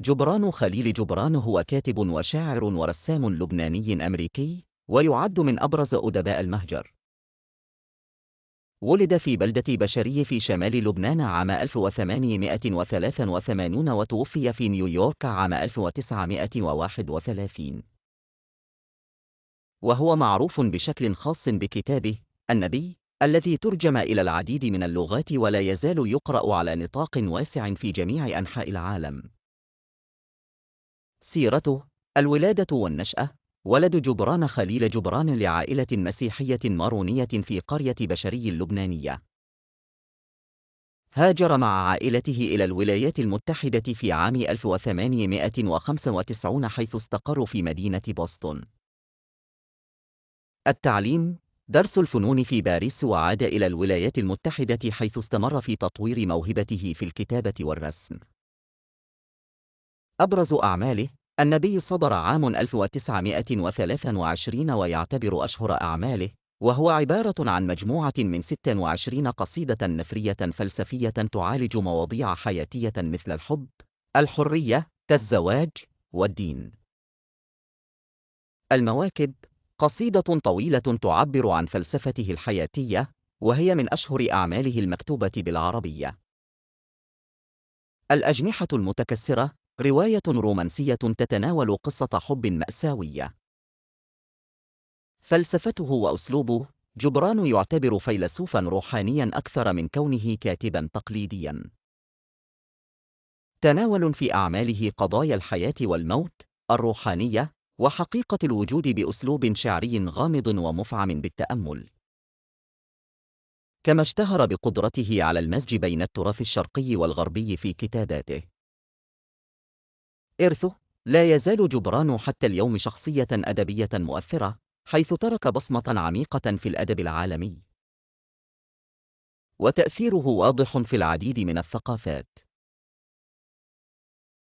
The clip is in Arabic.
جبران خليل جبران هو كاتب وشاعر ورسام لبناني أمريكي، ويعد من أبرز أدباء المهجر. ولد في بلدة بشري في شمال لبنان عام 1883 وتوفي في نيويورك عام 1931. وهو معروف بشكل خاص بكتابه النبي، الذي ترجم إلى العديد من اللغات ولا يزال يقرأ على نطاق واسع في جميع أنحاء العالم. سيرته: الولادة والنشأة: ولد جبران خليل جبران لعائلة مسيحية مارونية في قرية بشري اللبنانية. هاجر مع عائلته إلى الولايات المتحدة في عام 1895 حيث استقروا في مدينة بوسطن. التعليم: درس الفنون في باريس، وعاد إلى الولايات المتحدة حيث استمر في تطوير موهبته في الكتابة والرسم. أبرز أعماله: النبي صدر عام 1923 ويعتبر أشهر أعماله، وهو عبارة عن مجموعة من 26 قصيدة نثرية فلسفية تعالج مواضيع حياتية مثل الحب، الحرية، الزواج، والدين. المواكب: قصيدة طويلة تعبر عن فلسفته الحياتية، وهي من أشهر أعماله المكتوبة بالعربية. الأجنحة المتكسرة: رواية رومانسية تتناول قصة حب مأساوية. فلسفته وأسلوبه: جبران يعتبر فيلسوفاً روحانياً أكثر من كونه كاتباً تقليدياً. تناول في أعماله قضايا الحياة والموت، الروحانية، وحقيقة الوجود بأسلوب شعري غامض ومفعم بالتأمل. كما اشتهر بقدرته على المزج بين التراث الشرقي والغربي في كتاباته. إرثه: لا يزال جبران حتى اليوم شخصية أدبية مؤثرة، حيث ترك بصمة عميقة في الأدب العالمي، وتأثيره واضح في العديد من الثقافات.